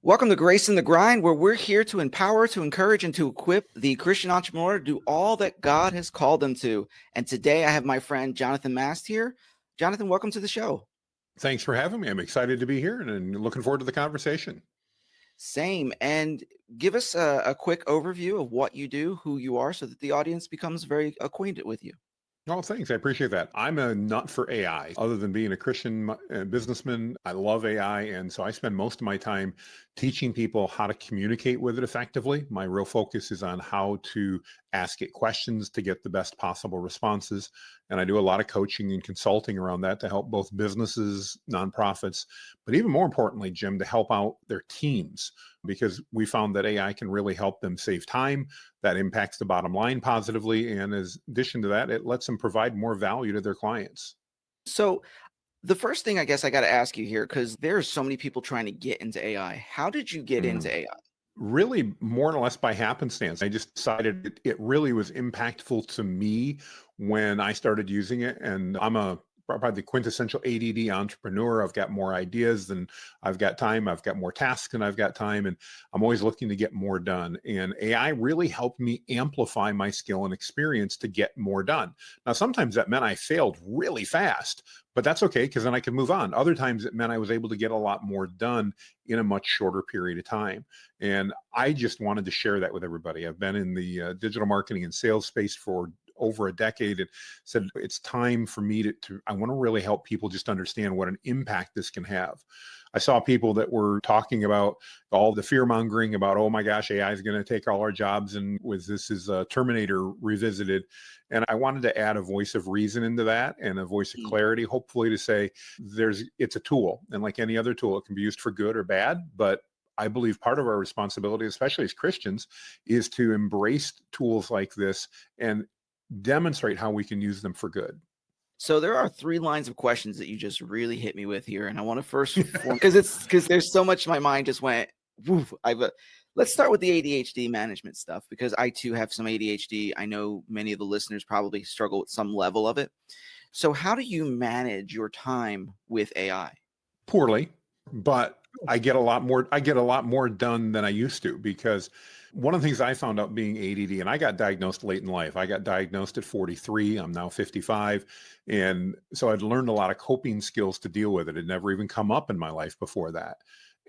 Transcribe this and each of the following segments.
Welcome to Grace in the Grind, where we're here to empower, to encourage, and to equip the Christian entrepreneur to do all that God has called them to. And today I have my friend Jonathan Mast here. Jonathan, welcome to the show. Thanks for having me. I'm excited to be here and looking forward to the conversation. Same. And give us a quick overview of what you do, who you are, so that the audience becomes very acquainted with you. Oh, thanks. I appreciate that. I'm a nut for AI. Other than being a Christian businessman, I love AI. And so I spend most of my time teaching people how to communicate with it effectively. My real focus is on how to ask it questions to get the best possible responses. And I do a lot of coaching and consulting around that to help both businesses, nonprofits, but even more importantly, Jim, to help out their teams, because we found that AI can really help them save time. That impacts the bottom line positively. And in addition to that, it lets them provide more value to their clients. So the first thing I guess I got to ask you here, because there's so many people trying to get into AI. How did you get into AI? Really, more or less by happenstance. I just decided it really was impactful to me when I started using it. And I'm probably the quintessential ADD entrepreneur. I've got more ideas than I've got time. I've got more tasks than I've got time. And I'm always looking to get more done. And AI really helped me amplify my skill and experience to get more done. Now, sometimes that meant I failed really fast, but that's okay, because then I could move on. Other times it meant I was able to get a lot more done in a much shorter period of time. And I just wanted to share that with everybody. I've been in the digital marketing and sales space for over a decade and said it's time for me I want to really help people just understand what an impact this can have. I saw people that were talking about all the fear mongering about, oh my gosh, AI is going to take all our jobs, and this is Terminator revisited. And I wanted to add a voice of reason into that and a voice of clarity, hopefully to say it's a tool, and like any other tool, it can be used for good or bad. But I believe part of our responsibility, especially as Christians, is to embrace tools like this and demonstrate how we can use them for good. So there are three lines of questions that you just really hit me with here, and I want to first because there's so much my mind just went. Woof, let's start with the ADHD management stuff, because I too have some ADHD. I know many of the listeners probably struggle with some level of it. So how do you manage your time with AI? Poorly, but I get a lot more done than I used to, because one of the things I found out being ADD, and I got diagnosed late in life. I got diagnosed at 43. I'm now 55. And so I'd learned a lot of coping skills to deal with it. It never even come up in my life before that.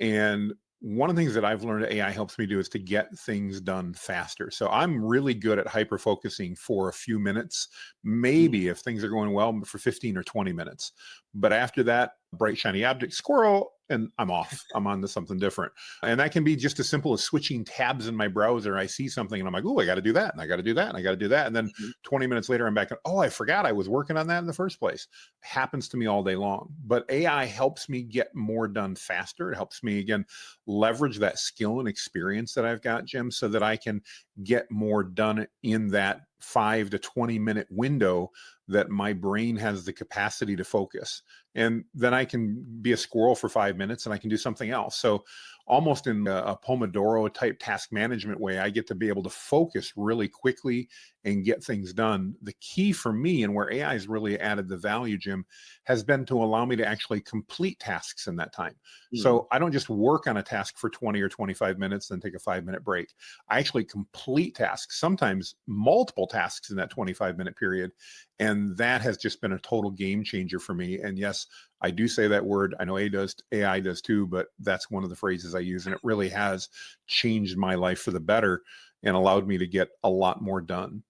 And one of the things that I've learned AI helps me do is to get things done faster. So I'm really good at hyper focusing for a few minutes, maybe if things are going well, for 15 or 20 minutes. But after that, bright, shiny object, squirrel, and I'm off. I'm on to something different. And that can be just as simple as switching tabs in my browser. I see something and I'm like, oh, I got to do that. And I got to do that. And I got to do that. And then 20 minutes later, I'm back. Oh, I forgot I was working on that in the first place. Happens to me all day long. But AI helps me get more done faster. It helps me, again, leverage that skill and experience that I've got, Jim, so that I can get more done in that 5 to 20 minute window that my brain has the capacity to focus. And then I can be a squirrel for 5 minutes and I can do something else. So almost in a Pomodoro type task management way, I get to be able to focus really quickly and get things done. The key for me, and where AI has really added the value, Jim, has been to allow me to actually complete tasks in that time. So I don't just work on a task for 20 or 25 minutes, then take a 5-minute break. I actually complete tasks, sometimes multiple tasks in that 25-minute period. And that has just been a total game changer for me. And yes, I do say that word. I know AI does too, but that's one of the phrases I use. And it really has changed my life for the better and allowed me to get a lot more done.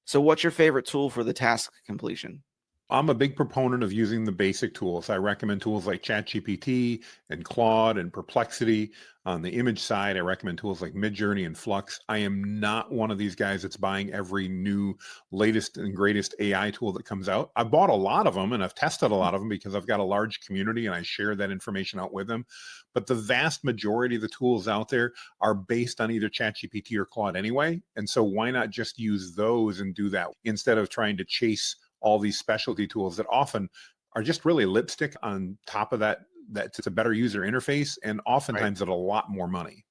So what's your favorite tool for the task completion? I'm a big proponent of using the basic tools. I recommend tools like ChatGPT and Claude and Perplexity. On the image side, I recommend tools like Midjourney and Flux. I am not one of these guys that's buying every new, latest and greatest AI tool that comes out. I bought a lot of them and I've tested a lot of them because I've got a large community and I share that information out with them. But the vast majority of the tools out there are based on either ChatGPT or Claude anyway. And so why not just use those and do that instead of trying to chase all these specialty tools that often are just really lipstick on top of that's a better user interface and oftentimes at a lot more money.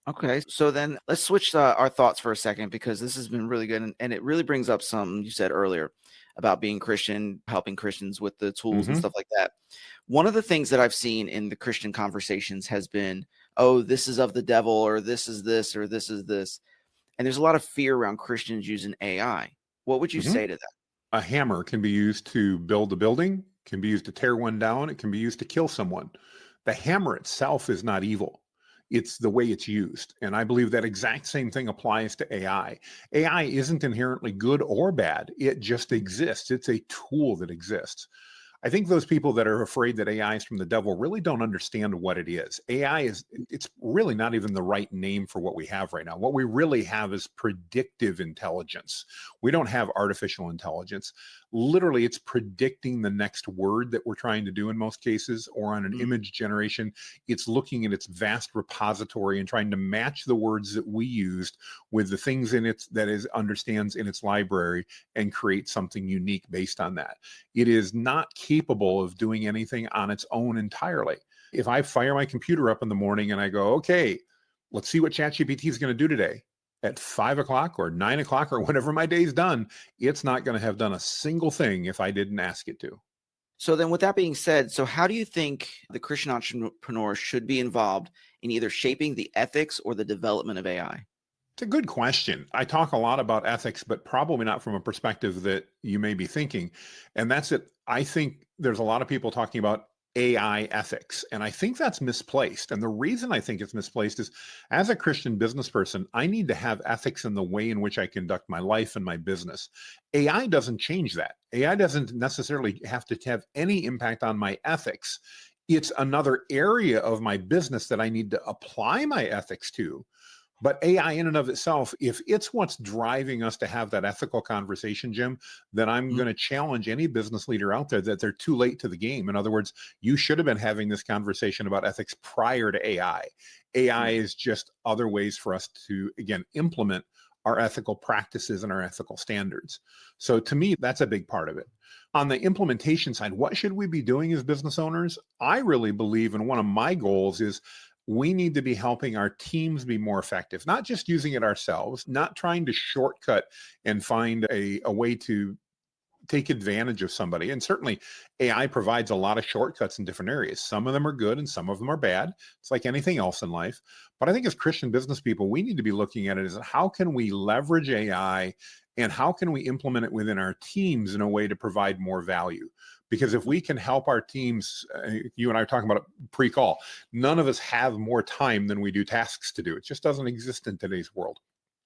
Okay, so then let's switch our thoughts for a second, because this has been really good, and it really brings up something you said earlier about being Christian, helping Christians with the tools and Hmm. stuff like that. One of the things that I've seen in the Christian conversations has been oh, this is of the devil, or this is this, or this is this. And there's a lot of fear around Christians using AI. What would you Mhm. say to that? A hammer can be used to build a building, can be used to tear one down, it can be used to kill someone. The hammer itself is not evil. It's the way it's used. And I believe that exact same thing applies to AI. AI isn't inherently good or bad. It just exists. It's a tool that exists. I think those people that are afraid that AI is from the devil really don't understand what it is. AI is, it's really not even the right name for what we have right now. What we really have is predictive intelligence. We don't have artificial intelligence. Literally, it's predicting the next word that we're trying to do in most cases, or on an Mm. image generation. It's looking at its vast repository and trying to match the words that we used with the things in it that it understands in its library and create something unique based on that. It is not capable of doing anything on its own entirely. If I fire my computer up in the morning and I go, okay, let's see what ChatGPT is going to do today at 5 o'clock or 9 o'clock or whenever my day's done, it's not going to have done a single thing if I didn't ask it to. So then with that being said, so how do you think the Christian entrepreneur should be involved in either shaping the ethics or the development of AI? It's a good question. I talk a lot about ethics, but probably not from a perspective that you may be thinking. And that's it. I think there's a lot of people talking about AI ethics, and I think that's misplaced. And the reason I think it's misplaced is as a Christian business person, I need to have ethics in the way in which I conduct my life and my business. AI doesn't change that. AI doesn't necessarily have to have any impact on my ethics. It's another area of my business that I need to apply my ethics to. But AI in and of itself, if it's what's driving us to have that ethical conversation, Jim, then I'm Mm. going to challenge any business leader out there that they're too late to the game. In other words, you should have been having this conversation about ethics prior to AI. AI Mm. is just other ways for us to, again, implement our ethical practices and our ethical standards. So to me, that's a big part of it. On the implementation side, what should we be doing as business owners? I really believe, and one of my goals is we need to be helping our teams be more effective, not just using it ourselves, not trying to shortcut and find a way to take advantage of somebody. And certainly AI provides a lot of shortcuts in different areas. Some of them are good and some of them are bad. It's like anything else in life. But I think as Christian business people, we need to be looking at it as how can we leverage AI and how can we implement it within our teams in a way to provide more value? Because if we can help our teams, you and I are talking about it pre-call, none of us have more time than we do tasks to do. It just doesn't exist in today's world.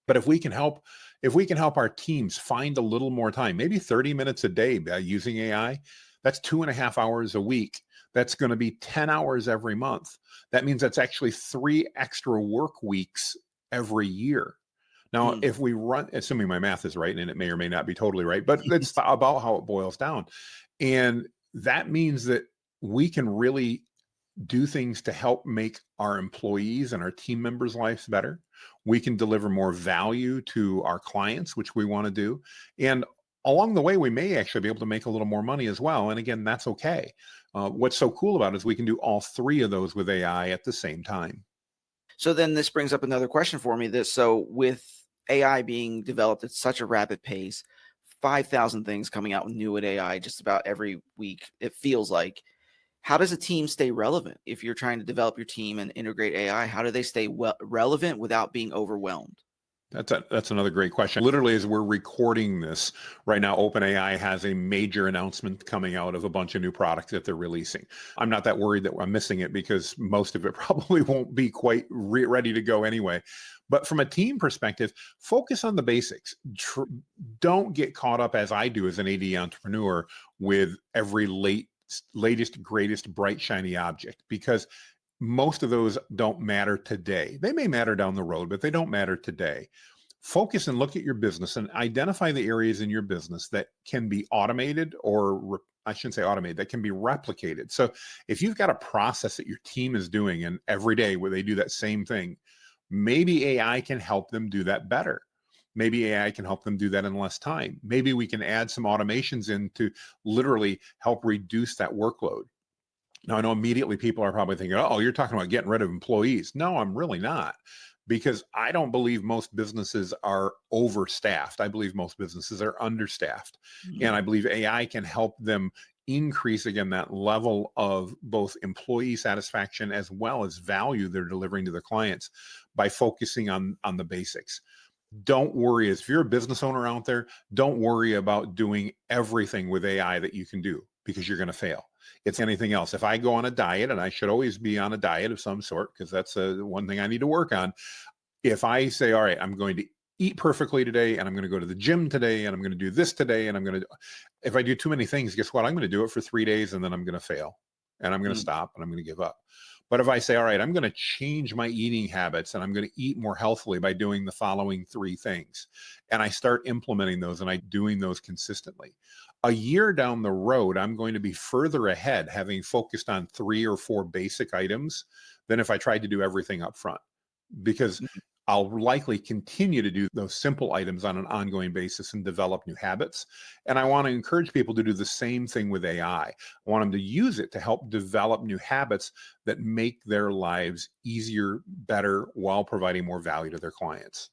But if we can help our teams find a little more time, maybe 30 minutes a day by using AI, that's 2.5 hours a week. That's going to be 10 hours every month. That means that's actually 3 extra work weeks every year. Now, Mm. if we run, assuming my math is right, and it may or may not be totally right, but that's about how it boils down. And that means that we can really do things to help make our employees and our team members' lives better. We can deliver more value to our clients, which we want to do. And along the way, we may actually be able to make a little more money as well. And again, that's okay. What's so cool about it is we can do all three of those with AI at the same time. So then this brings up another question for me. So with AI being developed at such a rapid pace, 5,000 things coming out new with AI just about every week, it feels like. How does a team stay relevant if you're trying to develop your team and integrate AI? How do they stay relevant without being overwhelmed? That's another great question. Literally, as we're recording this right now, OpenAI has a major announcement coming out of a bunch of new products that they're releasing. I'm not that worried that I'm missing it because most of it probably won't be quite ready to go anyway. But from a team perspective, focus on the basics. Don't get caught up, as I do as an AD entrepreneur, with every latest, greatest, bright, shiny object, because most of those don't matter today. They may matter down the road, but they don't matter today. Focus and look at your business and identify the areas in your business that can be automated, or I shouldn't say automated, that can be replicated. So if you've got a process that your team is doing and every day where they do that same thing, maybe AI can help them do that better. Maybe AI can help them do that in less time. Maybe we can add some automations in to literally help reduce that workload. Now, I know immediately people are probably thinking, oh, you're talking about getting rid of employees. No, I'm really not, because I don't believe most businesses are overstaffed. I believe most businesses are understaffed. And Mhm. I believe AI can help them increase again that level of both employee satisfaction as well as value they're delivering to their clients by focusing on the basics. Don't worry, if you're a business owner out there, don't worry about doing everything with AI that you can do, because you're going to fail. It's anything else. If I go on a diet, and I should always be on a diet of some sort, because that's one thing I need to work on. If I say, all right, I'm going to eat perfectly today, and I'm going to go to the gym today, and I'm going to do this today, and if I do too many things, guess what? I'm going to do it for 3 days, and then I'm going to fail, and I'm going to stop, and I'm going to give up. But if I say, all right, I'm going to change my eating habits, and I'm going to eat more healthily by doing the following 3 things, and I start implementing those, and I'm doing those consistently, a year down the road, I'm going to be further ahead, having focused on 3 or 4 basic items, than if I tried to do everything up front, because I'll likely continue to do those simple items on an ongoing basis and develop new habits. And I want to encourage people to do the same thing with AI. I want them to use it to help develop new habits that make their lives easier, better, while providing more value to their clients.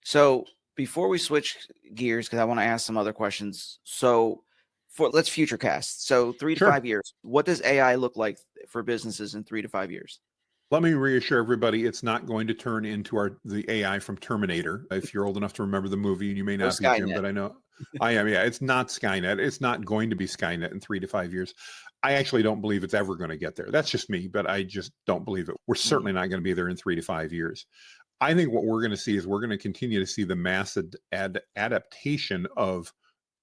So before we switch gears, because I want to ask some other questions. So let's future cast. So 3 to 5 years, what does AI look like for businesses in 3 to 5 years? Let me reassure everybody, it's not going to turn into the AI from Terminator. If you're old enough to remember the movie, and you may not be, Jim, but I know I am. Yeah, it's not Skynet. It's not going to be Skynet in 3 to 5 years. I actually don't believe it's ever going to get there. That's just me, but I just don't believe it. We're certainly not going to be there in 3 to 5 years. I think what we're going to see is we're going to continue to see the massive adaptation of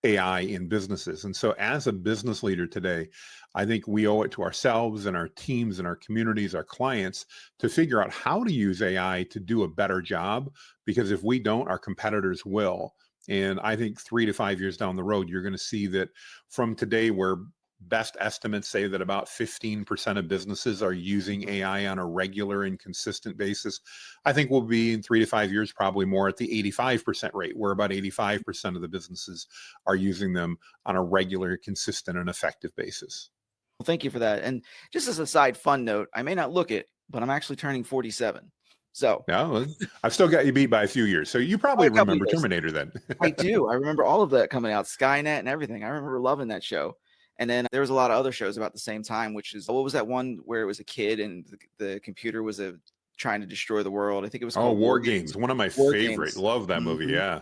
AI in businesses. And so as a business leader today, I think we owe it to ourselves and our teams and our communities, our clients, to figure out how to use AI to do a better job, because if we don't, our competitors will. And I think 3 to 5 years down the road, you're going to see that from today, where best estimates say that about 15% of businesses are using AI on a regular and consistent basis, I think we'll be in 3 to 5 years probably more at the 85% rate, where about 85% of the businesses are using them on a regular, consistent, and effective basis. Well, thank you for that. And just as a side fun note, I may not look it, but I'm actually turning 47. So yeah, well, I've still got you beat by a few years. So you probably remember Terminator then. I do. I remember all of that coming out, Skynet and everything. I remember loving that show. And then there was a lot of other shows about the same time, which is, what was that one where it was a kid and the computer was trying to destroy the world? I think it was called War Games. One of my favorite. Love that movie. Yeah.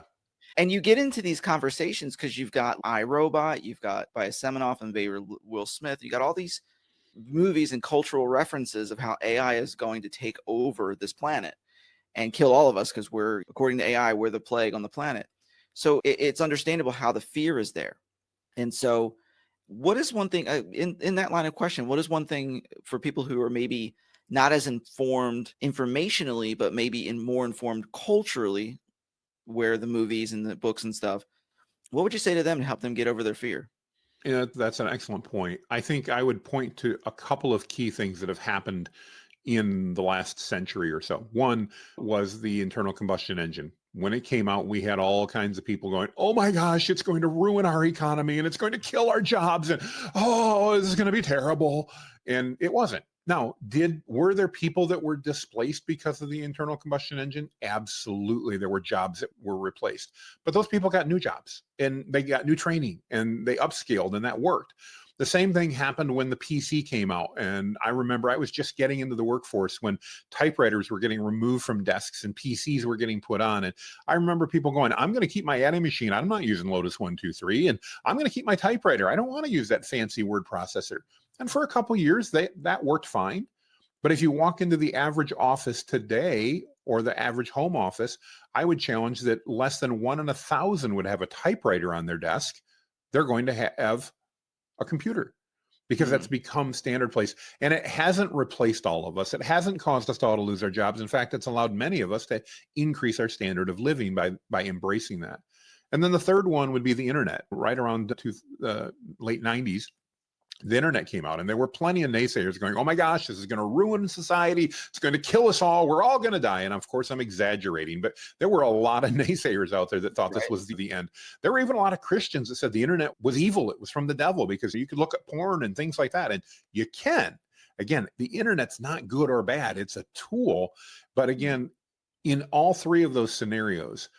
And you get into these conversations because you've got iRobot, you've got by Seminoff and Will Smith, you got all these movies and cultural references of how AI is going to take over this planet and kill all of us, because according to AI, we're the plague on the planet. So it's understandable how the fear is there. And so what is one thing in that line of question, what is one thing for people who are maybe not as informed informationally, but maybe more informed culturally, where the movies and the books and stuff, what would you say to them to help them get over their fear? Yeah, that's an excellent point. I think I would point to a couple of key things that have happened in the last century or so. One was the internal combustion engine. When it came out, we had all kinds of people going, oh my gosh, it's going to ruin our economy and it's going to kill our jobs. And oh, this is going to be terrible. And it wasn't. Now, were there people that were displaced because of the internal combustion engine? Absolutely. There were jobs that were replaced, but those people got new jobs and they got new training and they upskilled, and that worked. The same thing happened when the PC came out. And I remember I was just getting into the workforce when typewriters were getting removed from desks and PCs were getting put on. And I remember people going, I'm going to keep my adding machine. I'm not using Lotus 123. And I'm going to keep my typewriter. I don't want to use that fancy word processor. And for a couple of years, that worked fine. But if you walk into the average office today or the average home office, I would challenge that less than 1 in 1,000 would have a typewriter on their desk. They're going to have a computer, because that's become standard place. And it hasn't replaced all of us. It hasn't caused us all to lose our jobs. In fact, it's allowed many of us to increase our standard of living by embracing that. And then the third one would be the internet. Right around the late 90s, the internet came out, and there were plenty of naysayers going, oh my gosh, this is going to ruin society. It's going to kill us all. We're all going to die. And of course, I'm exaggerating, but there were a lot of naysayers out there that thought this was the end. There were even a lot of Christians that said the internet was evil. It was from the devil, because you could look at porn and things like that. And you can. Again, the internet's not good or bad. It's a tool. But again, in all 3 of those scenarios,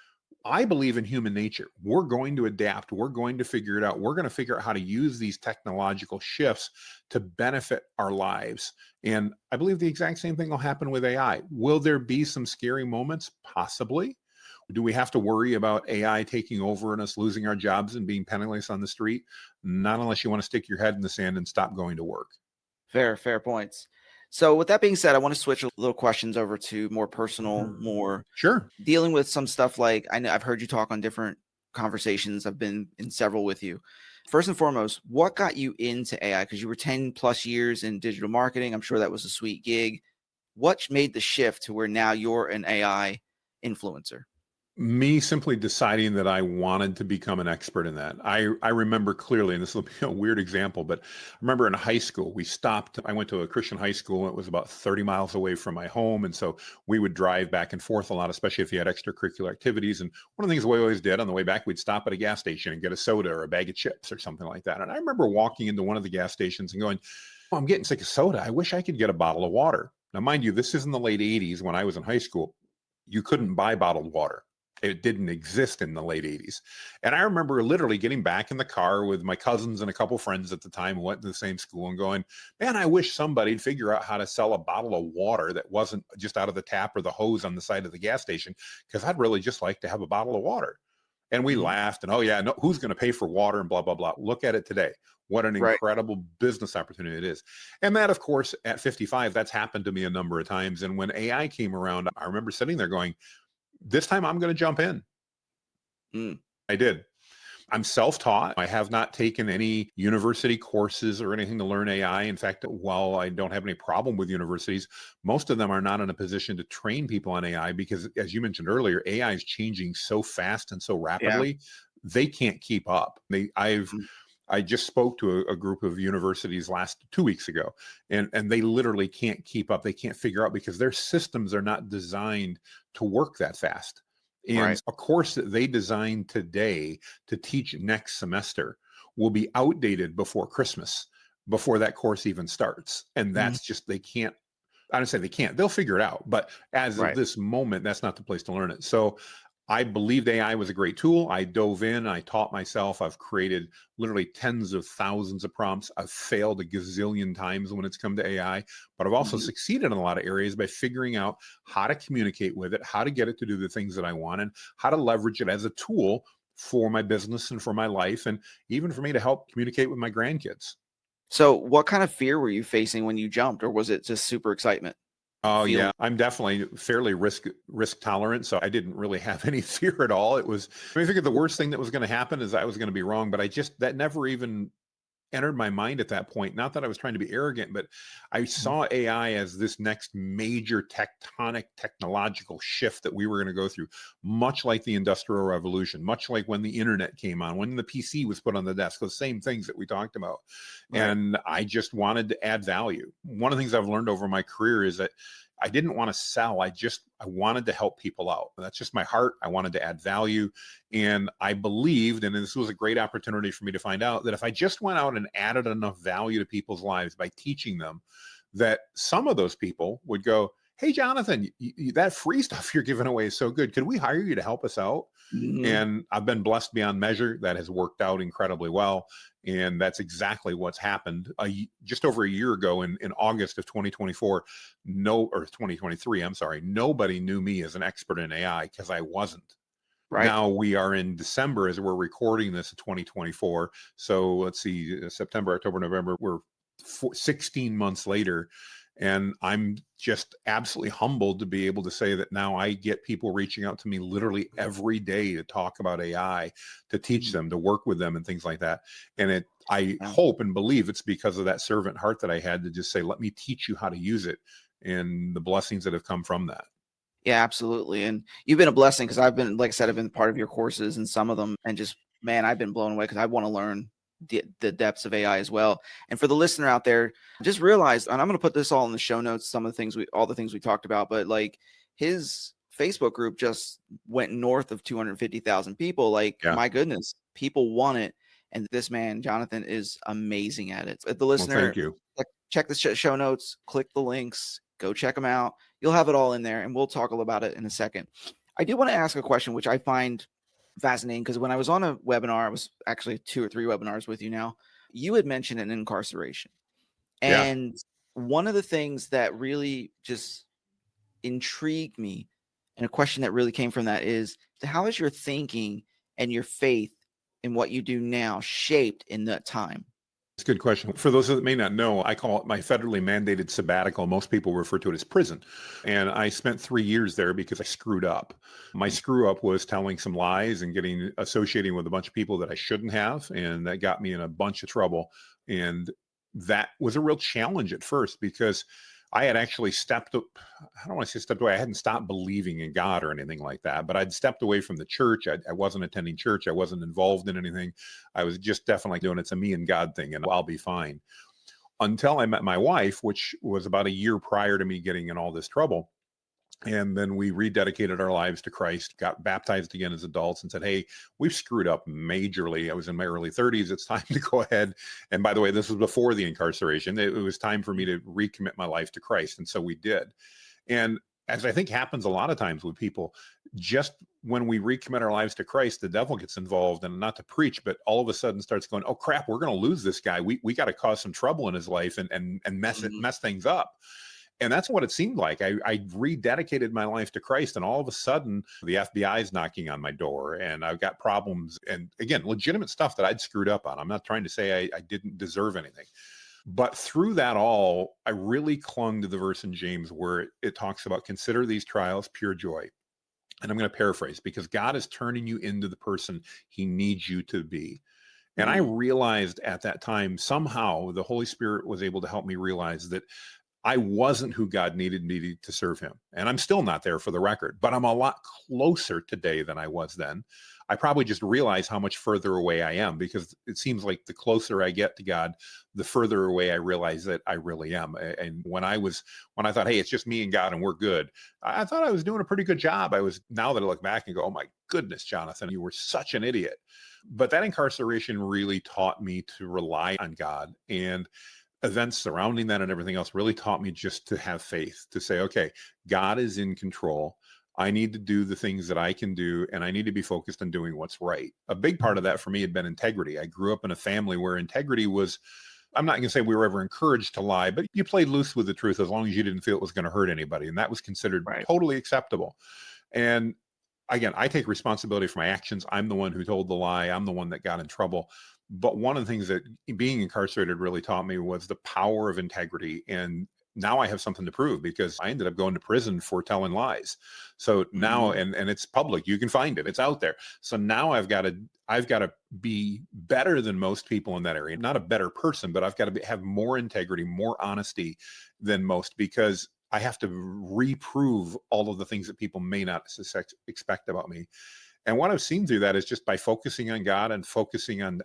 I believe in human nature. We're going to adapt. We're going to figure it out. We're going to figure out how to use these technological shifts to benefit our lives. And I believe the exact same thing will happen with AI. Will there be some scary moments? Possibly. Do we have to worry about AI taking over and us losing our jobs and being penniless on the street? Not unless you want to stick your head in the sand and stop going to work. Fair points. So with that being said, I want to switch a little questions over to more personal, more Sure. dealing with some stuff like I know I've heard you talk on different conversations. I've been in several with you. First and foremost, what got you into AI? Because you were 10 plus years in digital marketing. I'm sure that was a sweet gig. What made the shift to where now you're an AI influencer? Me simply deciding that I wanted to become an expert in that. I remember clearly, and this will be a weird example, but I remember in high school, we stopped. I went to a Christian high school. It was about 30 miles away from my home. And so we would drive back and forth a lot, especially if you had extracurricular activities. And one of the things we always did on the way back, we'd stop at a gas station and get a soda or a bag of chips or something like that. And I remember walking into one of the gas stations and going, oh, I'm getting sick of soda. I wish I could get a bottle of water. Now, mind you, this is in the late 80s when I was in high school. You couldn't buy bottled water. It didn't exist in the late 80s. And I remember literally getting back in the car with my cousins and a couple friends at the time who went to the same school and going, man, I wish somebody'd figure out how to sell a bottle of water that wasn't just out of the tap or the hose on the side of the gas station, because I'd really just like to have a bottle of water. And we laughed and, oh, yeah, no, who's going to pay for water and blah, blah, blah. Look at it today. What an Right. incredible business opportunity it is. And that, of course, at 55, that's happened to me a number of times. And when AI came around, I remember sitting there going, this time I'm going to jump in. Mm. I did. I'm self-taught. I have not taken any university courses or anything to learn AI. In fact, while I don't have any problem with universities, most of them are not in a position to train people on AI because, as you mentioned earlier, AI is changing so fast and so Yeah. rapidly, they can't keep up. I just spoke to a group of universities last 2 weeks ago, and they literally can't keep up. They can't figure out because their systems are not designed to work that fast. And Right. a course that they designed today to teach next semester will be outdated before Christmas, before that course even starts. And Mhm. that's just, they can't, I don't say they can't, they'll figure it out. But as of Right. this moment, that's not the place to learn it. So I believed AI was a great tool. I dove in, I taught myself. I've created literally tens of thousands of prompts. I've failed a gazillion times when it's come to AI, but I've also Mhm. succeeded in a lot of areas by figuring out how to communicate with it, how to get it to do the things that I want, and how to leverage it as a tool for my business and for my life, and even for me to help communicate with my grandkids. So what kind of fear were you facing when you jumped, or was it just super excitement? Oh Feeling yeah, I'm definitely fairly risk tolerant, so I didn't really have any fear at all. It was, I mean, I figured the worst thing that was going to happen is I was going to be wrong, but I just, that never even entered my mind at that point. Not that I was trying to be arrogant, but I Mhm. saw AI as this next major tectonic technological shift that we were going to go through, much like the Industrial Revolution, much like when the internet came on, when the PC was put on the desk, those same things that we talked about. Right. And I just wanted to add value. One of the things I've learned over my career is that I didn't want to sell. I wanted to help people out. That's just my heart. I wanted to add value. And I believed, and this was a great opportunity for me to find out, that if I just went out and added enough value to people's lives by teaching them, that some of those people would go, hey, Jonathan, that free stuff you're giving away is so good. Could we hire you to help us out? Mhm. And I've been blessed beyond measure. That has worked out incredibly well. And that's exactly what's happened. Just over a year ago in August of 2024, or 2023, I'm sorry, nobody knew me as an expert in AI because I wasn't. Right. Now we are in December as we're recording this in 2024. So let's see, September, October, November, we're 16 months later. And I'm just absolutely humbled to be able to say that now I get people reaching out to me literally every day to talk about AI, to teach Mhm. them, to work with them and things like that. And I Yeah. hope and believe it's because of that servant heart that I had to just say, let me teach you how to use it, and the blessings that have come from that. Yeah, absolutely. And you've been a blessing because I've been, like I said, I've been part of your courses and some of them, and just man, I've been blown away because I want to learn the depths of AI as well. And for the listener out there, just realize, and I'm going to put this all in the show notes, some of the things all the things we talked about, but like his Facebook group just went north of 250,000 people. Like, Yeah. my goodness, people want it. And this man, Jonathan, is amazing at it. The Well, thank listener, you. check the show notes, click the links, go check them out. You'll have it all in there, and we'll talk about it in a second. I do want to ask a question, which I find fascinating because when I was on a webinar, I was actually 2 or 3 webinars with you now, you had mentioned an incarceration. Yeah. And one of the things that really just intrigued me, and a question that really came from that is, how is your thinking and your faith in what you do now shaped in that time? It's a good question. For those that may not know, I call it my federally mandated sabbatical. Most people refer to it as prison. And I spent 3 years there because I screwed up. My screw up was telling some lies and getting associating with a bunch of people that I shouldn't have. And that got me in a bunch of trouble. And that was a real challenge at first because I had actually stepped up. I don't want to say stepped away. I hadn't stopped believing in God or anything like that, but I'd stepped away from the church. I wasn't attending church. I wasn't involved in anything. I was just definitely doing it's a me and God thing and I'll be fine. Until I met my wife, which was about a year prior to me getting in all this trouble. And then we rededicated our lives to Christ, got baptized again as adults, and said, hey, we've screwed up majorly. I was in my early 30s. It's time to go ahead. And by the way, this was before the incarceration. It was time for me to recommit my life to Christ. And so we did. And as I think happens a lot of times with people, just when we recommit our lives to Christ, the devil gets involved, and not to preach, but all of a sudden starts going, oh crap, we're going to lose this guy. We got to cause some trouble in his life and mess things up. And that's what it seemed like. I rededicated my life to Christ, and all of a sudden the FBI is knocking on my door, and I've got problems. And again, legitimate stuff that I'd screwed up on. I'm not trying to say I didn't deserve anything. But through that all, I really clung to the verse in James where it talks about consider these trials pure joy. And I'm going to paraphrase because God is turning you into the person he needs you to be. And I realized at that time, somehow the Holy Spirit was able to help me realize that I wasn't who God needed me to serve him. And I'm still not there for the record, but I'm a lot closer today than I was then. I probably just realize how much further away I am because it seems like the closer I get to God, the further away I realize that I really am. And when I thought, hey, it's just me and God and we're good, I thought I was doing a pretty good job. Now that I look back and go, oh my goodness, Jonathan, you were such an idiot. But that incarceration really taught me to rely on God, and events surrounding that and everything else really taught me just to have faith, to say, okay, God is in control. I need to do the things that I can do, and I need to be focused on doing what's right. A big part of that for me had been integrity. I grew up in a family where integrity was, I'm not going to say we were ever encouraged to lie, but you played loose with the truth as long as you didn't feel it was going to hurt anybody. And that was considered totally acceptable. And again, I take responsibility for my actions. I'm the one who told the lie. I'm the one that got in trouble. But one of the things that being incarcerated really taught me was the power of integrity. And now I have something to prove because I ended up going to prison for telling lies. So now, and it's public, you can find it, it's out there. So now I've got to be better than most people in that area. Not a better person, but I've got to have more integrity, more honesty than most, because I have to reprove all of the things that people may not expect about me. And what I've seen through that is just by focusing on God and focusing on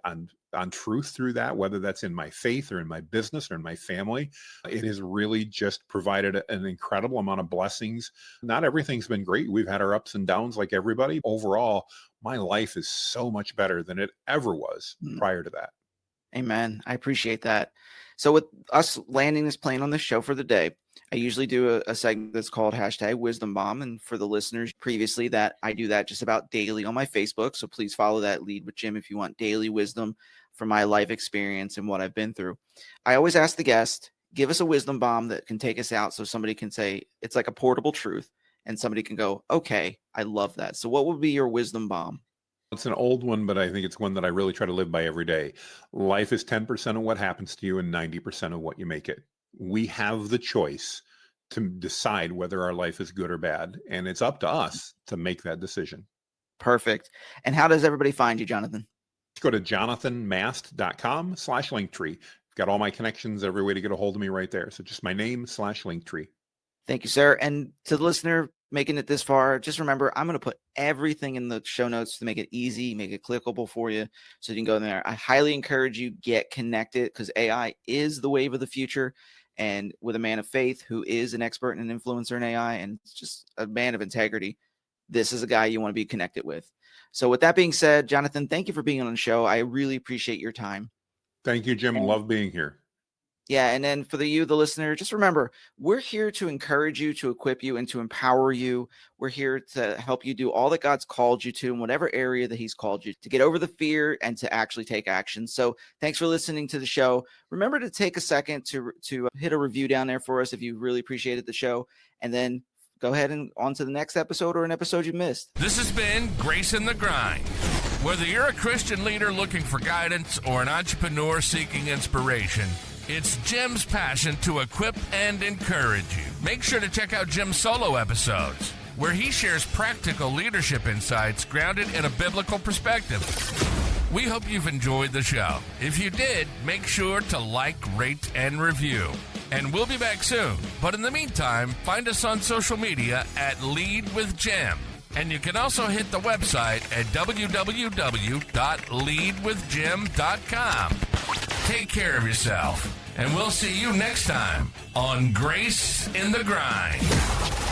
truth through that, whether that's in my faith or in my business or in my family, it has really just provided an incredible amount of blessings. Not everything's been great. We've had our ups and downs like everybody. Overall, my life is so much better than it ever was prior to that. Amen. I appreciate that. So with us landing this plane on the show for the day, I usually do a segment that's called #WisdomBomb. And for the listeners previously, that I do that just about daily on my Facebook. So please follow that Lead with Jim if you want daily wisdom from my life experience and what I've been through. I always ask the guest, give us a wisdom bomb that can take us out so somebody can say, it's like a portable truth, and somebody can go, okay, I love that. So what would be your wisdom bomb? It's an old one, but I think it's one that I really try to live by every day. Life is 10% of what happens to you and 90% of what you make it. We have the choice to decide whether our life is good or bad, and it's up to us to make that decision. Perfect. And how does everybody find you, Jonathan? Go to jonathanmast.com/linktree. Got all my connections, every way to get a hold of me right there. So just my name /linktree. Thank you, sir. And to the listener making it this far, just remember, I'm going to put everything in the show notes to make it easy, make it clickable for you so you can go in there. I highly encourage you, get connected, because AI is the wave of the future. And with a man of faith who is an expert and an influencer in AI and just a man of integrity, this is a guy you want to be connected with. So with that being said, Jonathan, thank you for being on the show. I really appreciate your time. Thank you, Jim. Love being here. Yeah, and then for the listener, just remember, we're here to encourage you, to equip you, and to empower you. We're here to help you do all that God's called you to in whatever area that he's called you to get over the fear and to actually take action. So thanks for listening to the show. Remember to take a second to hit a review down there for us if you really appreciated the show, and then go ahead and on to the next episode or an episode you missed. This has been Grace in the Grind. Whether you're a Christian leader looking for guidance or an entrepreneur seeking inspiration, it's Jim's passion to equip and encourage you. Make sure to check out Jim's solo episodes, where he shares practical leadership insights grounded in a biblical perspective. We hope you've enjoyed the show. If you did, make sure to like, rate, and review. And we'll be back soon. But in the meantime, find us on social media at Lead with Jim. And you can also hit the website at www.leadwithjim.com. Take care of yourself, and we'll see you next time on Grace in the Grind.